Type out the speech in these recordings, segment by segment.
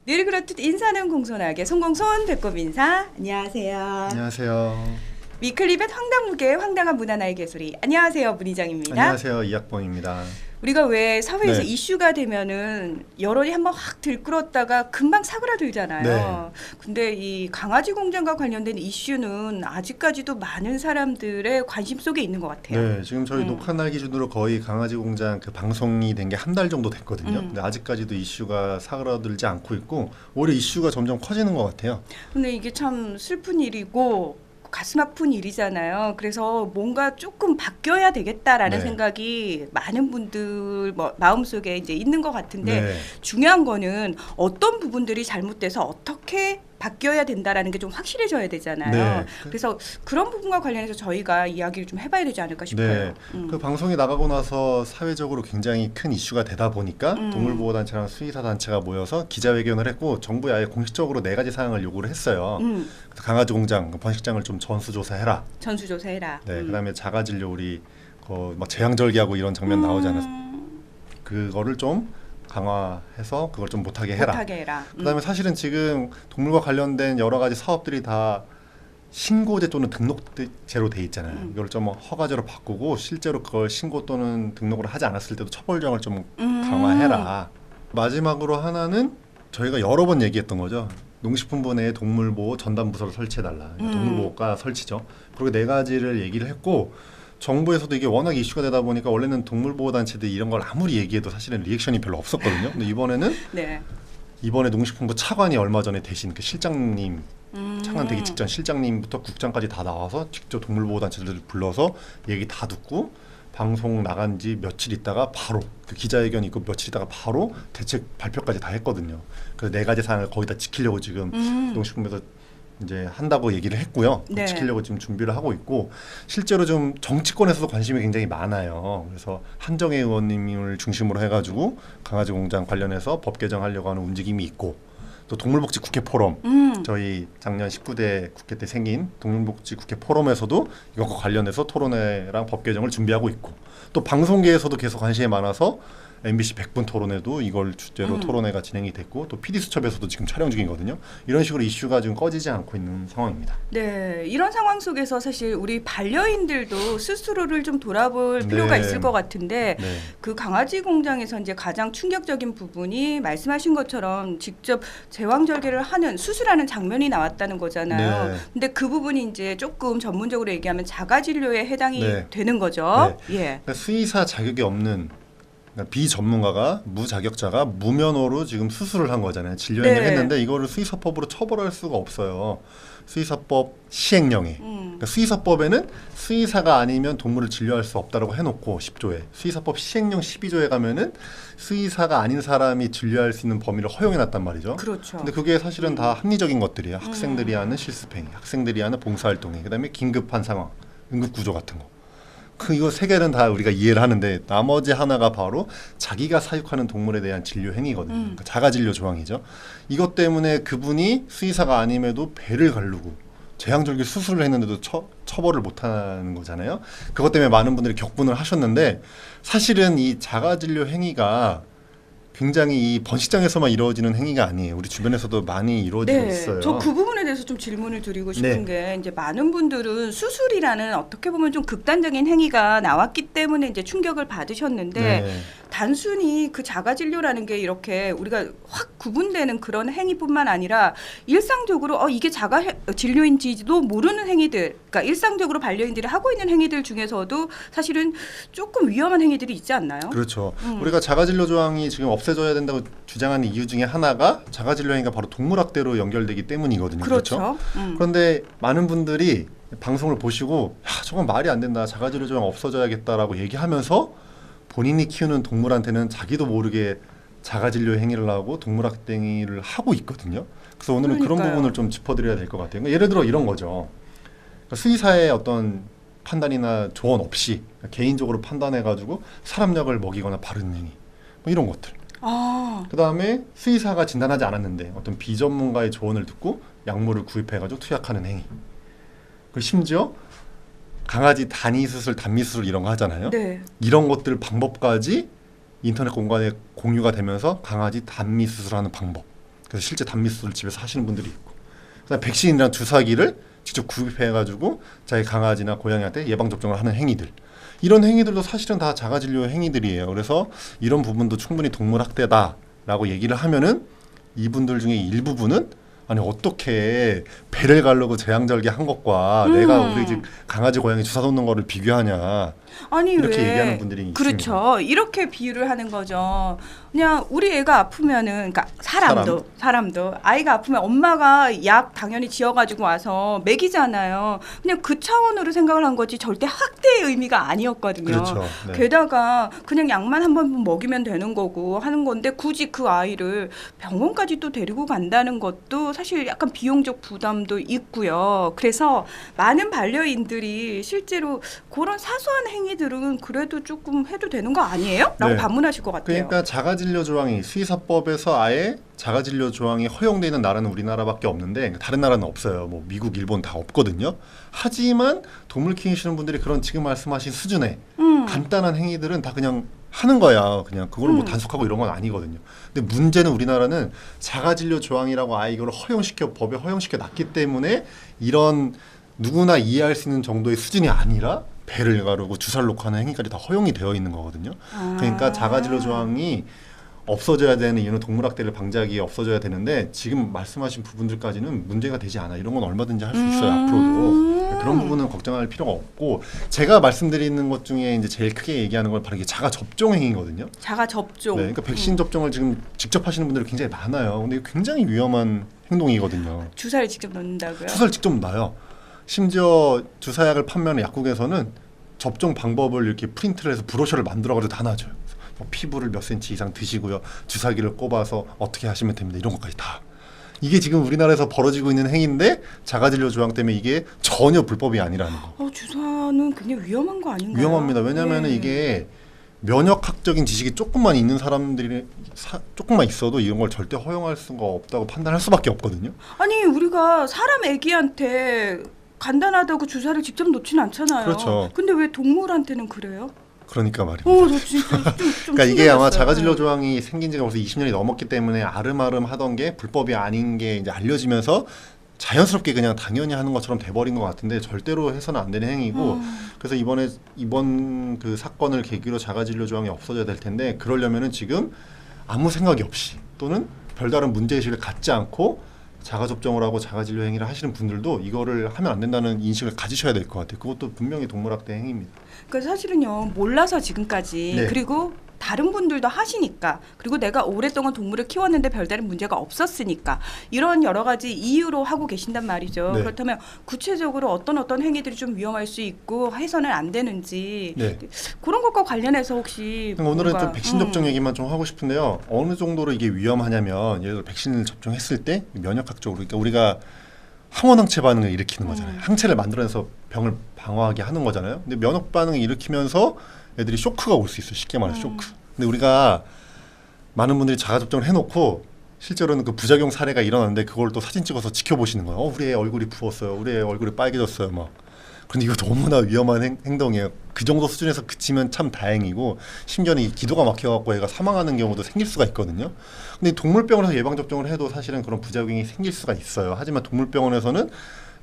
늘 그렇듯 인사는 공손하게 송공손 배꼽 인사. 안녕하세요. 안녕하세요. 위클리벳 황당무계의 황당한 문화 나의 개소리. 안녕하세요, 문희정입니다. 안녕하세요. 이학봉입니다. 우리가 왜 사회에서 네. 이슈가 되면은 여론이 한번 확 들끓었다가 금방 사그라들잖아요. 네. 근데 이 강아지 공장과 관련된 이슈는 아직까지도 많은 사람들의 관심 속에 있는 것 같아요. 네, 지금 저희 녹화 날 기준으로 거의 강아지 공장 그 방송이 된 게 한 달 정도 됐거든요. 근데 아직까지도 이슈가 사그라들지 않고 있고 오히려 이슈가 점점 커지는 것 같아요. 근데 이게 참 슬픈 일이고 가슴 아픈 일이잖아요. 그래서 뭔가 조금 바뀌어야 되겠다라는 네. 생각이 많은 분들 마음속에 이제 있는 것 같은데 네. 중요한 거는 어떤 부분들이 잘못돼서 어떻게 바뀌어야 된다라는 게 좀 확실해져야 되잖아요. 네. 그래서 그런 부분과 관련해서 저희가 이야기를 좀 해봐야 되지 않을까 싶어요. 네. 그 방송이 나가고 나서 사회적으로 굉장히 큰 이슈가 되다 보니까 동물보호단체랑 수의사단체가 모여서 기자회견을 했고 정부에 아예 공식적으로 4가지 사항을 요구를 했어요. 그래서 강아지 공장, 번식장을 좀 전수조사해라. 전수조사해라. 네, 그다음에 자가진료 우리 막 재앙절개하고 이런 장면 나오지 않았어요? 그거를 좀 강화해서 그걸 좀 못하게 해라. 못하게 해라. 그다음에 사실은 지금 동물과 관련된 여러 가지 사업들이 다 신고제 또는 등록제로 돼 있잖아요. 이걸 좀 허가제로 바꾸고 실제로 그걸 신고 또는 등록을 하지 않았을 때도 처벌정을 좀 강화해라. 마지막으로 하나는 저희가 여러 번 얘기했던 거죠. 농식품부 내에 동물보호 전담부서를 설치해달라. 그러니까 동물보호과 설치죠. 그리고 4가지를 얘기를 했고 정부에서도 이게 워낙 이슈가 되다 보니까 원래는 동물보호단체들이 이런 걸 아무리 얘기해도 사실은 리액션이 별로 없었거든요. 근데 이번에는 네. 이번에 농식품부 차관이 얼마 전에 대신 그 실장님 창안되기 직전 실장님부터 국장까지 다 나와서 직접 동물보호단체들을 불러서 얘기 다 듣고 방송 나간 지 며칠 있다가 바로 그 기자회견이 있고 며칠 있다가 바로 대책 발표까지 다 했거든요. 그래서 4가지 사항을 거의 다 지키려고 지금 농식품부에서 이제 한다고 얘기를 했고요. 네. 지키려고 지금 준비를 하고 있고 실제로 좀 정치권에서도 관심이 굉장히 많아요. 그래서 한정혜 의원님을 중심으로 해가지고 강아지 공장 관련해서 법 개정하려고 하는 움직임이 있고 또 동물복지 국회 포럼 저희 작년 19대 국회 때 생긴 동물복지 국회 포럼에서도 이것과 관련해서 토론회랑 법 개정을 준비하고 있고 또 방송계에서도 계속 관심이 많아서 MBC 100분 토론회도 이걸 주제로 토론회가 진행이 됐고 또 PD수첩에서도 지금 촬영 중이거든요. 이런 식으로 이슈가 지금 꺼지지 않고 있는 상황입니다. 네, 이런 상황 속에서 사실 우리 반려인들도 스스로를 좀 돌아볼 필요가 있을 것 같은데 네. 그 강아지 공장에서 이제 가장 충격적인 부분이 말씀하신 것처럼 직접 제왕절개를 하는 수술하는 장면이 나왔다는 거잖아요. 네. 근데 그 부분이 이제 조금 전문적으로 얘기하면 자가진료에 해당이 네. 되는 거죠. 예. 그러니까 수의사 자격이 없는 그러니까 비전문가가 무자격자가 무면허로 지금 수술을 한 거잖아요. 진료행위를 네. 했는데 이거를 수의사법으로 처벌할 수가 없어요. 수의사법 시행령에. 그러니까 수의사법에는 수의사가 아니면 동물을 진료할 수 없다라고 해놓고 10조에 수의사법 시행령 12조에 가면은 수의사가 아닌 사람이 진료할 수 있는 범위를 허용해놨단 말이죠. 그렇죠. 근데 그게 사실은 다 합리적인 것들이에요. 학생들이 하는 실습행위, 학생들이 하는 봉사활동이, 그다음에 긴급한 상황, 응급구조 같은 거. 이거 3개는 다 우리가 이해를 하는데 나머지 하나가 바로 자기가 사육하는 동물에 대한 진료 행위거든요. 그러니까 자가진료 조항이죠. 이것 때문에 그분이 수의사가 아님에도 배를 가르고 제왕절개 수술을 했는데도 처벌을 못하는 거잖아요. 그것 때문에 많은 분들이 격분을 하셨는데 사실은 이 자가진료 행위가 굉장히 이 번식장에서만 이루어지는 행위가 아니에요. 우리 주변에서도 많이 이루어지고 있어요. 저 그 부분에 대해서 좀 질문을 드리고 싶은 게 이제 많은 분들은 수술이라는 어떻게 보면 좀 극단적인 행위가 나왔기 때문에 이제 충격을 받으셨는데 네. 단순히 그 자가진료라는 게 이렇게 우리가 확 구분되는 그런 행위뿐만 아니라 일상적으로 이게 자가진료인지도 모르는 행위들, 그러니까 일상적으로 반려인들이 하고 있는 행위들 중에서도 사실은 조금 위험한 행위들이 있지 않나요? 그렇죠. 우리가 자가진료 조항이 지금 없애져야 된다고 주장하는 이유 중에 하나가 자가진료 행위가 바로 동물학대로 연결되기 때문이거든요. 그렇죠. 그런데 많은 분들이 방송을 보시고 저건 말이 안 된다. 자가진료 조항 없어져야겠다라고 얘기하면서 본인이 키우는 동물한테는 자기도 모르게 자가진료 행위를 하고 동물학대 행위를 하고 있거든요. 그래서 오늘은 그런 부분을 좀 짚어드려야 될 것 같아요. 그러니까 예를 들어 이런 거죠. 그러니까 수의사의 어떤 판단이나 조언 없이 개인적으로 판단해가지고 사람약을 먹이거나 바르는 행위 뭐 이런 것들. 그 다음에 수의사가 진단하지 않았는데 어떤 비전문가의 조언을 듣고 약물을 구입해가지고 투약하는 행위. 그 심지어 강아지 단위 수술, 단미 수술 이런 거 하잖아요. 네. 이런 것들 방법까지 인터넷 공간에 공유가 되면서 강아지 단미 수술하는 방법. 그래서 실제 단미수를 집에서 하시는 분들이 있고, 그다음에 백신이랑 주사기를 직접 구입해가지고 자기 강아지나 고양이한테 예방 접종을 하는 행위들. 이런 행위들도 사실은 다 자가진료 행위들이에요. 그래서 이런 부분도 충분히 동물 학대다라고 얘기를 하면은 이분들 중에 일부분은 아니 어떻게 배를 가르고 재앙절개 한 것과 내가 우리 집 강아지 고양이 주사 놓는 거를 비교하냐. 아니 이렇게 왜 얘기하는 분들이 있습니다. 그렇죠. 이렇게 비유를 하는 거죠. 그냥 우리 애가 아프면은 그러니까 사람도 아이가 아프면 엄마가 약 당연히 지어가지고 와서 먹이잖아요. 그냥 그 차원으로 생각을 한 거지 절대 학대의 의미가 아니었거든요. 그렇죠. 네. 게다가 그냥 약만 한 번 먹이면 되는 거고 하는 건데 굳이 그 아이를 병원까지 또 데리고 간다는 것도 사실 약간 비용적 부담도 있고요. 그래서 많은 반려인들이 실제로 그런 사소한 행위들은 그래도 조금 해도 되는 거 아니에요? 라고 네. 반문하실 것 같아요. 그러니까 자가진료 조항이 수의사법에서 아예 자가진료 조항이 허용되어 있는 나라는 우리나라밖에 없는데 다른 나라는 없어요. 뭐 미국, 일본 다 없거든요. 하지만 동물 키우시는 분들이 그런 지금 말씀하신 수준의 간단한 행위들은 다 그냥 하는 거야. 그냥 그걸 뭐 단속하고 이런 건 아니거든요. 근데 문제는 우리나라는 자가진료 조항이라고 아예 이걸 법에 허용시켜 놨기 때문에 이런 누구나 이해할 수 있는 정도의 수준이 아니라 배를 가르고 주사를 놓고 하는 행위까지 다 허용이 되어 있는 거거든요. 그러니까 자가진료 조항이 없어져야 되는 이유는 동물학대를 방지하기에 없어져야 되는데 지금 말씀하신 부분들까지는 문제가 되지 않아. 이런 건 얼마든지 할 수 있어요. 앞으로도. 그런 부분은 걱정할 필요가 없고 제가 말씀드리는 것 중에 이제 제일 크게 얘기하는 건 바로 이게 자가 접종 행위거든요. 자가 접종. 네, 그러니까 백신 접종을 지금 직접 하시는 분들이 굉장히 많아요. 근데 이거 굉장히 위험한 행동이거든요. 주사를 직접 넣는다고요? 주사를 직접 놔요. 심지어 주사약을 판매하는 약국에서는 접종 방법을 이렇게 프린트를 해서 브로셔를 만들어가지고 다 놔줘요. 뭐 피부를 몇 센치 이상 드시고요. 주사기를 꼽아서 어떻게 하시면 됩니다. 이런 것까지 다. 이게 지금 우리나라에서 벌어지고 있는 행위인데 자가진료 조항 때문에 이게 전혀 불법이 아니라는 거. 주사는 굉장히 위험한 거 아닌가요? 위험합니다. 왜냐하면 이게 면역학적인 지식이 조금만 있는 사람들이 조금만 있어도 이런 걸 절대 허용할 수가 없다고 판단할 수밖에 없거든요. 아니 우리가 사람 애기한테 간단하다고 주사를 직접 놓지는 않잖아요. 그렇죠. 근데 왜 동물한테는 그래요? 그러니까 말입니다. 저 진짜 좀 그러니까 이게 아마 충격이었어요. 자가진료 조항이 생긴 지가 벌써 20년이 넘었기 때문에 아름아름 하던 게 불법이 아닌 게 이제 알려지면서 자연스럽게 그냥 당연히 하는 것처럼 돼버린 것 같은데 절대로 해서는 안 되는 행위고 그래서 이번 그 사건을 계기로 자가진료 조항이 없어져야 될 텐데 그러려면은 지금 아무 생각이 없이 또는 별다른 문제의식을 갖지 않고 자가접종을 하고 자가진료 행위를 하시는 분들도 이거를 하면 안 된다는 인식을 가지셔야 될 것 같아요. 그것도 분명히 동물학대 행위입니다. 그러니까 사실은요 몰라서 지금까지 네. 그리고 다른 분들도 하시니까 그리고 내가 오랫동안 동물을 키웠는데 별다른 문제가 없었으니까 이런 여러 가지 이유로 하고 계신단 말이죠. 네. 그렇다면 구체적으로 어떤 행위들이 좀 위험할 수 있고 해서는 안 되는지 네. 그런 것과 관련해서 혹시 오늘은 뭔가, 좀 백신 접종 얘기만 좀 하고 싶은데요. 어느 정도로 이게 위험하냐면 예를 들어 백신을 접종했을 때 면역학적으로 그러니까 우리가 항원항체 반응을 일으키는 거잖아요. 항체를 만들어내서 병을 방어하게 하는 거잖아요. 근데 면역 반응을 일으키면서 애들이 쇼크가 올 수 있어요. 쉽게 말해서 쇼크. 근데 우리가 많은 분들이 자가접종을 해놓고 실제로는 그 부작용 사례가 일어났는데 그걸 또 사진 찍어서 지켜보시는 거예요. 우리 애 얼굴이 부었어요. 우리 애 얼굴이 빨개졌어요. 막. 근데 이거 너무나 위험한 행동이에요. 그 정도 수준에서 그치면 참 다행이고 심지어는 이 기도가 막혀갖고 애가 사망하는 경우도 생길 수가 있거든요. 근데 동물병원에서 예방접종을 해도 사실은 그런 부작용이 생길 수가 있어요. 하지만 동물병원에서는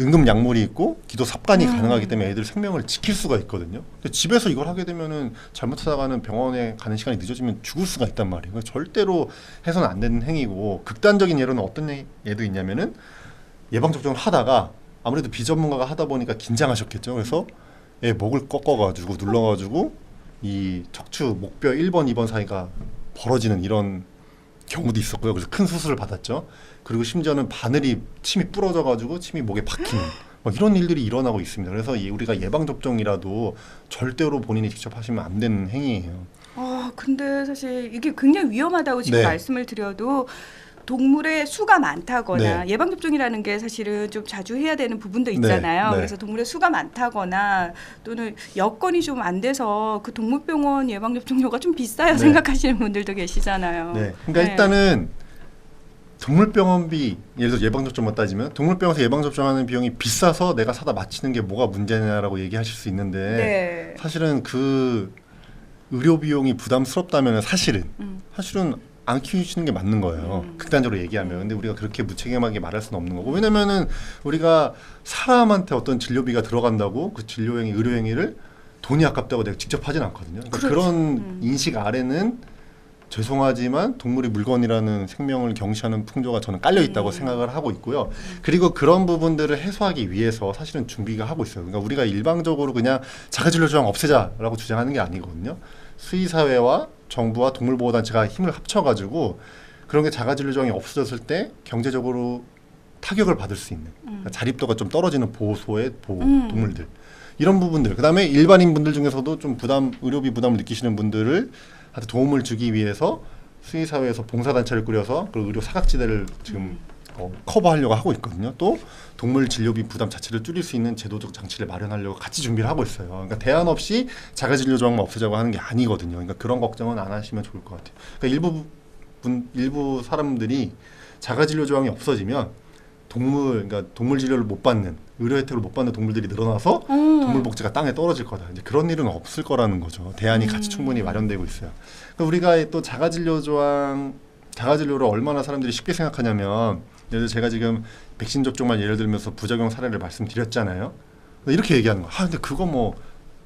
응급약물이 있고 기도 삽관이 가능하기 때문에 애들 생명을 지킬 수가 있거든요. 근데 집에서 이걸 하게 되면은 잘못하다가는 병원에 가는 시간이 늦어지면 죽을 수가 있단 말이에요. 그러니까 절대로 해서는 안 되는 행위고 극단적인 예로는 어떤 예도 있냐면은 예방접종을 하다가 아무래도 비전문가가 하다 보니까 긴장하셨겠죠. 그래서 애 목을 꺾어가지고 눌러가지고 이 척추 목뼈 1번, 2번 사이가 벌어지는 이런 경우도 있었고요. 그래서 큰 수술을 받았죠. 그리고 심지어는 바늘이 침이 부러져가지고 침이 목에 박히는 막 이런 일들이 일어나고 있습니다. 그래서 우리가 예방접종이라도 절대로 본인이 직접 하시면 안 되는 행위예요. 근데 사실 이게 굉장히 위험하다고 지금 네. 말씀을 드려도 동물의 수가 많다거나 네. 예방접종이라는 게 사실은 좀 자주 해야 되는 부분도 있잖아요. 네. 그래서 동물의 수가 많다거나 또는 여건이 좀 안 돼서 그 동물병원 예방접종료가 좀 비싸요 네. 생각하시는 분들도 계시잖아요. 네. 그러니까 일단은 동물병원비 예를 들어 예방접종만 따지면 동물병원에서 예방접종하는 비용이 비싸서 내가 사다 맞히는 게 뭐가 문제냐라고 얘기하실 수 있는데 사실은 그 의료 비용이 부담스럽다면 사실은 안 키우시는 게 맞는 거예요. 극단적으로 얘기하면. 근데 우리가 그렇게 무책임하게 말할 수는 없는 거고. 왜냐면은 우리가 사람한테 어떤 진료비가 들어간다고 그 진료행위, 의료행위를 돈이 아깝다고 내가 직접 하진 않거든요. 그러니까 그렇죠. 그런 인식 아래는 죄송하지만 동물이 물건이라는 생명을 경시하는 풍조가 저는 깔려 있다고 생각을 하고 있고요. 그리고 그런 부분들을 해소하기 위해서 사실은 준비가 하고 있어요. 그러니까 우리가 일방적으로 그냥 자가진료 조항 없애자라고 주장하는 게 아니거든요. 수의사회와 정부와 동물보호단체가 힘을 합쳐가지고 그런 게 자가진료 조항이 없어졌을 때 경제적으로 타격을 받을 수 있는 그러니까 자립도가 좀 떨어지는 보호소의 보호 동물들 이런 부분들 그다음에 일반인 분들 중에서도 좀 의료비 부담을 느끼시는 분들을 한테 도움을 주기 위해서 수의사회에서 봉사단체를 꾸려서 그 의료 사각지대를 지금 커버하려고 하고 있거든요. 또 동물 진료비 부담 자체를 줄일 수 있는 제도적 장치를 마련하려고 같이 준비를 하고 있어요. 그러니까 대안 없이 자가진료 조항만 없애자고 하는 게 아니거든요. 그러니까 그런 걱정은 안 하시면 좋을 것 같아요. 그러니까 일부 사람들이 자가진료 조항이 없어지면 그러니까 동물 진료를 못 받는 의료 혜택을 못 받는 동물들이 늘어나서 동물 복지가 땅에 떨어질 거다. 이제 그런 일은 없을 거라는 거죠. 대안이 같이 충분히 마련되고 있어요. 그러니까 우리가 또 자가진료를 얼마나 사람들이 쉽게 생각하냐면 예를 들어 제가 지금 백신 접종만 예를 들면서 부작용 사례를 말씀드렸잖아요. 이렇게 얘기하는 거. 근데 그거 뭐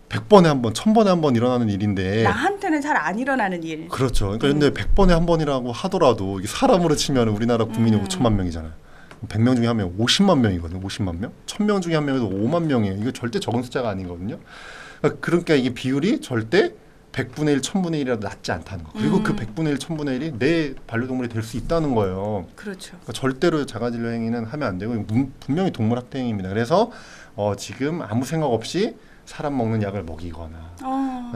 100번에 한 번, 1000번에 한 번 일어나는 일인데 나한테는 잘 안 일어나는 일. 그렇죠. 그러니까 근데 100번에 한 번이라고 하더라도 이게 사람으로 치면 우리나라 국민이 5천만 명이잖아요. 100명 중에 한 명 50만 명이거든요. 50만 명. 1000명 중에 한 명에도 5만 명이에요. 이거 절대 적은 숫자가 아니거든요. 그러니까 이게 비율이 절대 100분의 1, 1000분의 1이라도 낮지 않다는 거. 그리고 그 100분의 1, 1000분의 1이 내 반려동물이 될 수 있다는 거예요. 그렇죠. 그러니까 절대로 자가진료 행위는 하면 안 되고 분명히 동물학대 행위입니다. 그래서 지금 아무 생각 없이 사람 먹는 약을 먹이거나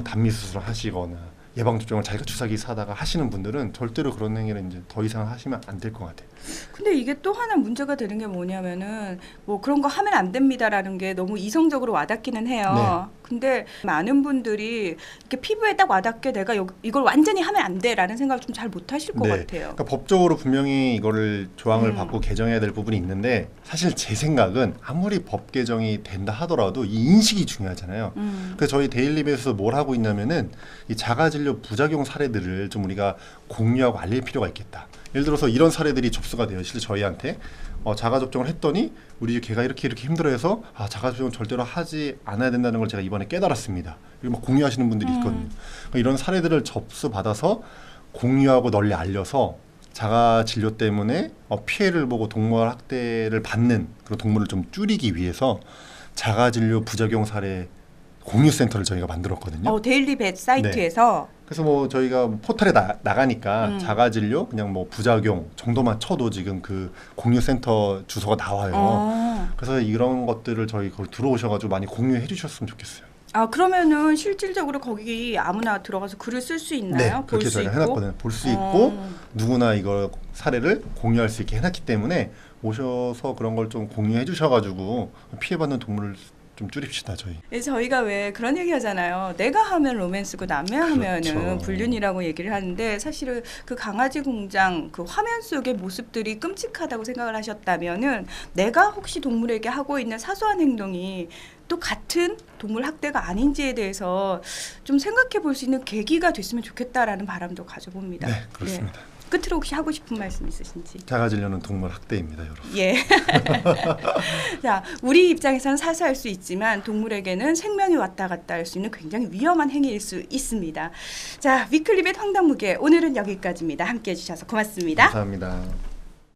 단미 수술을 하시거나 예방접종을 자기가 주사기 사다가 하시는 분들은 절대로 그런 행위를 이제 더 이상 하시면 안 될 것 같아요. 근데 이게 또 하나 문제가 되는 게 뭐냐면은 뭐 그런 거 하면 안 됩니다라는 게 너무 이성적으로 와닿기는 해요. 근데 많은 분들이 이렇게 피부에 딱 와닿게 내가 이걸 완전히 하면 안 돼라는 생각을 좀 잘 못 하실 것 같아요. 그러니까 법적으로 분명히 이거를 조항을 받고 개정해야 될 부분이 있는데 사실 제 생각은 아무리 법 개정이 된다 하더라도 이 인식이 중요하잖아요. 그래서 저희 데일리베이스에서 뭘 하고 있냐면은 이 자가진료 부작용 사례들을 좀 우리가 공유하고 알릴 필요가 있겠다. 예를 들어서 이런 사례들이 접수가 돼요. 실제 저희한테 자가 접종을 했더니 우리 집 개가 이렇게 자가 접종은 절대로 하지 않아야 된다는 걸 제가 이번에 깨달았습니다. 이렇게 막 공유하시는 분들이 있거든요. 그러니까 이런 사례들을 접수받아서 공유하고 널리 알려서 자가 진료 때문에 피해를 보고 동물 학대를 받는 그런 동물을 좀 줄이기 위해서 자가 진료 부작용 사례 공유 센터를 저희가 만들었거든요. 데일리벳 사이트에서. 그래서 뭐 저희가 포털에 나가니까 자가진료 그냥 뭐 부작용 정도만 쳐도 지금 그 공유센터 주소가 나와요. 그래서 이런 것들을 저희 거기 들어오셔가지고 많이 공유해 주셨으면 좋겠어요. 그러면은 실질적으로 거기 아무나 들어가서 글을 쓸 수 있나요? 네, 그렇게 저희가 해놨거든요. 볼 수 있고 누구나 이거 사례를 공유할 수 있게 해놨기 때문에 오셔서 그런 걸 좀 공유해 주셔가지고 피해받는 동물을 좀 줄입시다 저희. 저희가 왜 그런 얘기 하잖아요. 내가 하면 로맨스고 남이 하면은 그렇죠. 불륜이라고 얘기를 하는데 사실은 그 강아지 공장 그 화면 속의 모습들이 끔찍하다고 생각을 하셨다면은 내가 혹시 동물에게 하고 있는 사소한 행동이 또 같은 동물 학대가 아닌지에 대해서 좀 생각해 볼 수 있는 계기가 됐으면 좋겠다라는 바람도 가져봅니다. 네, 그렇습니다. 끝으로 혹시 하고 싶은 말씀 있으신지? 자가진료는 동물 학대입니다, 여러분. 예. 자, 우리 입장에서는 사소할 수 있지만 동물에게는 생명이 왔다 갔다 할 수 있는 굉장히 위험한 행위일 수 있습니다. 자, 위클리벳 황당무계 오늘은 여기까지입니다. 함께해 주셔서 고맙습니다. 감사합니다.